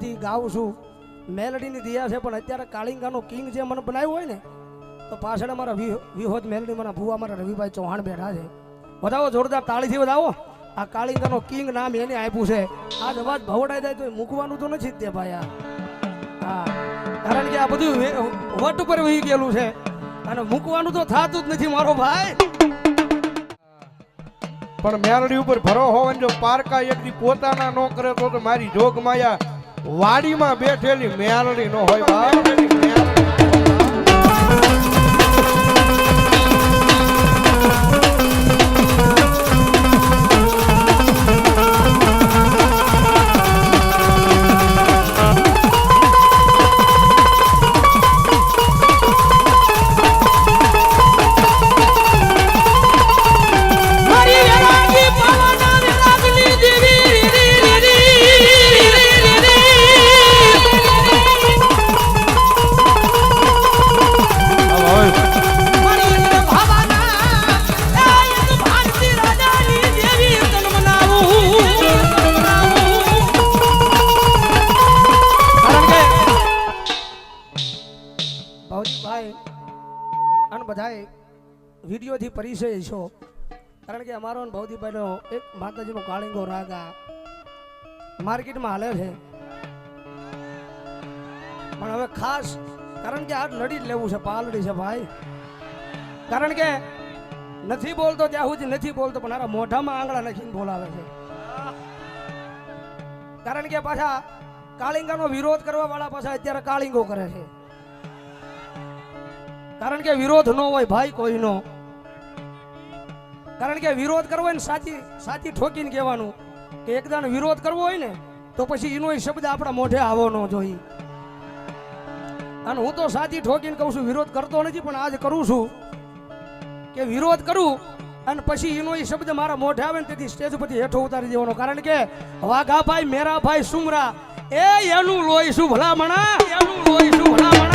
બધી ગાઉં છું મેલડીની દિયા છે, પણ અત્યારે કાળિંગાનો કિંગ જે મને બનાવ્યો હોય ને તો પાછળ અમારા વિહોદ મેલડી મારા ભૂવા મારા રવિભાઈ ચૌહાણ બેઠા છે. વધાવો જોરદાર તાળીથી વધાવો. આ કાળિંગાનો કિંગ નામ એને આપ્યું છે. આ અવાજ ભવડાઈ જાય તો મૂકવાનું તો નથી જ તે ભાઈ. હા, કારણ કે આ બધું વટ ઉપર વહી ગયેલું છે અને મૂકવાનું તો થાતું જ નથી મારો ભાઈ. પણ મેલડી ઉપર ભરો હોવાનો જો પારકા એકદી પોતાના નો કરે તો મારી જોગ માયા વાડીમાં બેઠેલી મેલડી નો હોય ભાઈ. વિડીયોથી પરિચય છો, કારણ કે અમારો ભૌતિકભાઈનો એક માતાજીનો કાળિંગો રાગ આ માર્કેટમાં હાલે છે. પણ હવે ખાસ કારણ કે આ લડી જ લેવું છે, પાલડી છે ભાઈ. કારણ કે નથી બોલતો ત્યાં સુધી નથી બોલતો, પણ આરા મોઢામાં આંગળા નાખીને બોલાવે છે. કારણ કે પાછા કાળિંગાનો વિરોધ કરવા વાળા પાછા અત્યારે કાળિંગો કરે છે. કારણ કે વિરોધ ન હોય ભાઈ કોઈનો. કારણ કે વિરોધ કરવો હોય ને સાચી ઠોકીને કહેવાનું કે એકદમ વિરોધ કરવો હોય ને તો પછી એનો શબ્દ આપણા મોઢે આવો ન જોઈએ. અને હું તો સાચી ઠોકીને કહું છું, વિરોધ કરતો નથી, પણ આજ કરું છું કે વિરોધ કરું અને પછી એનો શબ્દ મારા મોઢે આવે ને તેથી સ્ટેજ પરથી હેઠો ઉતારી દેવાનો. કારણ કે વાઘાભાઈ મેરાભાઈ સુમરા એનું લોહી શું ભલામણા, એનું લોહી શું ભલામણા.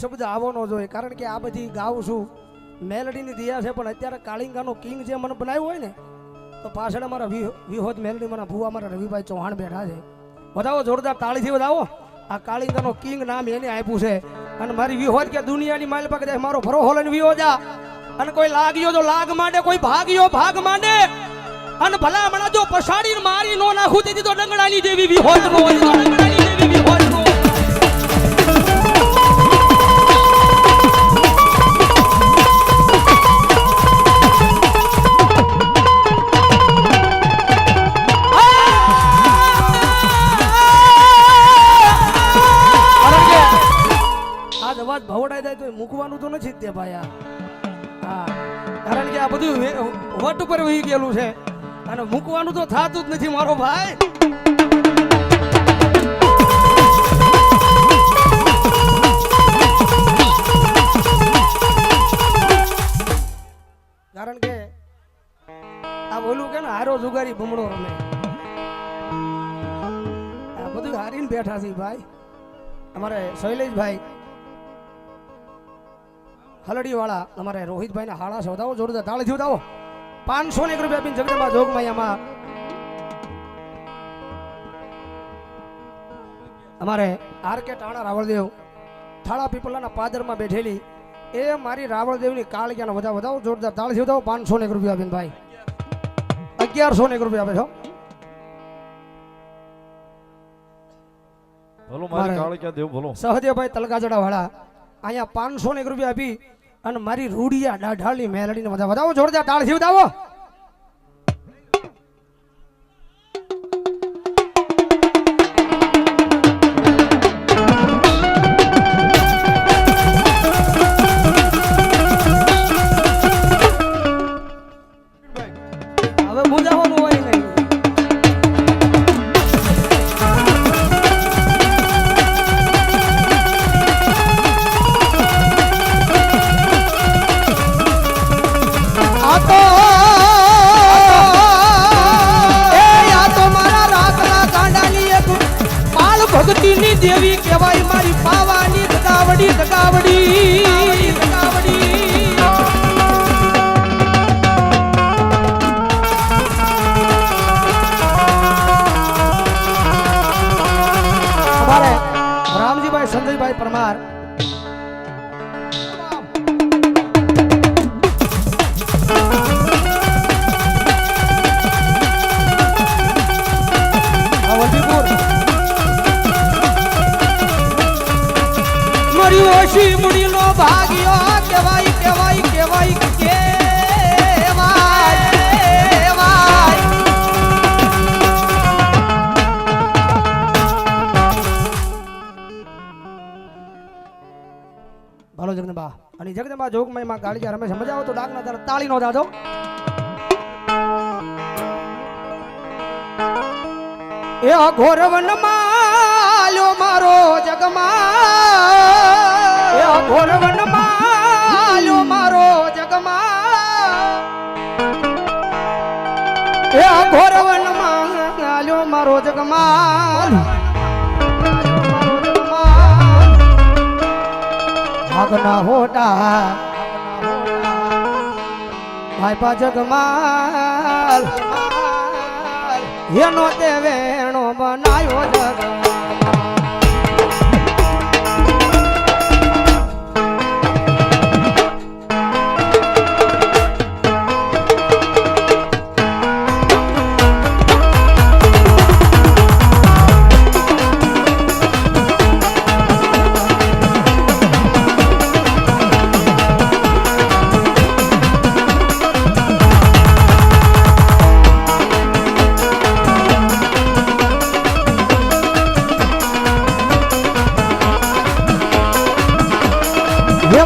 શબ્દ આવો ન જોઈએ. કારણ કે આ બધી ગાઉં છું મેલડીની દિયા છે, પણ અત્યારે કાળિંગાનો કિંગ જે મને બનાવ્યો હોય ને તો પાછળ અમારા વિહોદ મેલડી મારા ભૂવા મારા રવિભાઈ ચૌહાણ બેઠા છે. વધાવો જોરદાર તાળીથી વધાવો. આ કાળિંગાનો કિંગ નામ એને આપ્યું છે. અને મારી વિહોદ કે દુનિયાની માઇલ પર કદાચ મારો ભરો હોલન વિહોજા અને કોઈ લાગ્યો તો લાગ માંડે, કોઈ ભાગ્યો ભાગ માંડે અને ભલા મણા જો પછાડીને મારી નો નાખું તેથી તો ડંગડાની દેવી વિહોદ નો હોય, ડંગડાની દેવી વિહોદ નો. અવાજ ભવડાઈ જાય તો મૂકવાનું તો નથી જ તે ભાઈ. હા, કારણ કે આ બધું વટ ઉપર વહી ગયેલું છે અને મૂકવાનું તો થાતું જ નથી મારો ભાઈ. કારણ કે આ બોલું કે ને હારો જુગારી ભમણો રમે, આ બધું હારીને બેઠા છે ભાઈ. અમારે શૈલેષભાઈ હલડી વાળા અમારે રોહિતભાઈ ના હાડા શોધાવો જોરદાર તાળીથી વધાવો. 501 રૂપિયા આપીને જગદંબા જોગમાયામાં અમારે આરકે ટાણા રાવળદેવ થાળા પીપલાના પાદરમાં બેઠેલી એ મારી રાવળદેવની કાળિયાના વધાવો જોરદાર તાળીથી વધાવો. 501 રૂપિયા આપીને ભાઈ 1101 રૂપિયા આપે છો. ભલો મારી કાળિયા દેવ ભલો. સહદેવભાઈ તલગાજડા વાળા અહીંયા 501 રૂપિયા આપી અને મારી રૂડિયા દાઢાળી મેલડીને વધાવો જોરદાર તાળીથી વધાવો. દેવી કહેવાય મારી પાવાની દગાવડી દગાવડી અમારે રામજીભાઈ સંજયભાઈ પરમાર ઓછી મુડીનો ભાગ્યો કહેવાય કહેવાય કહેવાય કહેવાય ભાલો જગદંબા અને જગદંબા જોગમય માં કાળીયા રમેશ મજાવો તો ડાકના તારા તાળી નો દાદો એ ઘોરવન માલ્યો મારો જગમાં એ ઘોરવન માલ્યો મારો જગમાં એ ઘોરવન માલ્યો મારો જગમાં ભાગના હોટા ભાઈ પા જગમાલ એનો તે વેણો બનાયો જગમાં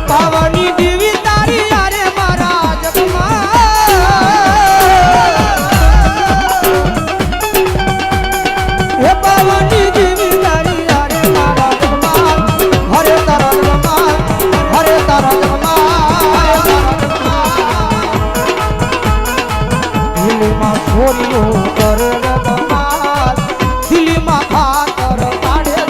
પાવાની દેવી તારી યારે મારા જગમાં હે પાવાની દેવી તારી યારે મારા જગમાં હરે તારા જગમાં હરે તારા જગમાં દિલ્હીમાં છોરીઓ કરે જગમાં દિલ્હીમાં ખાતર કાઢે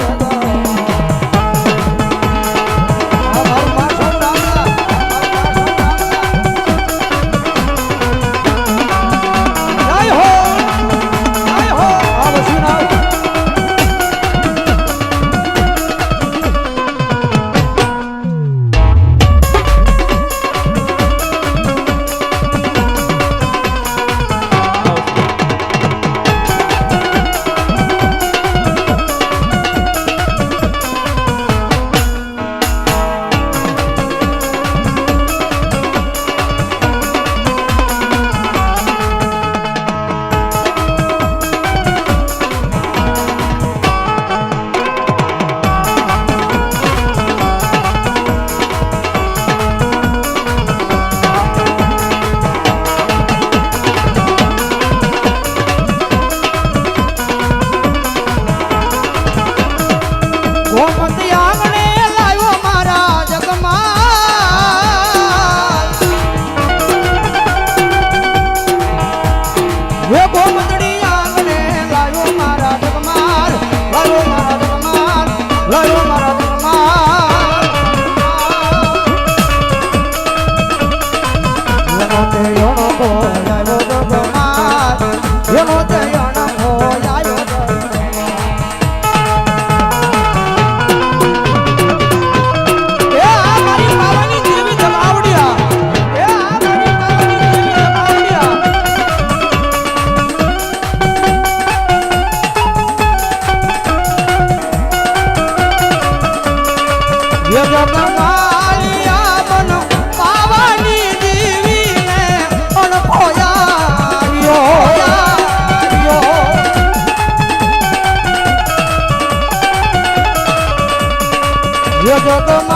જગમાં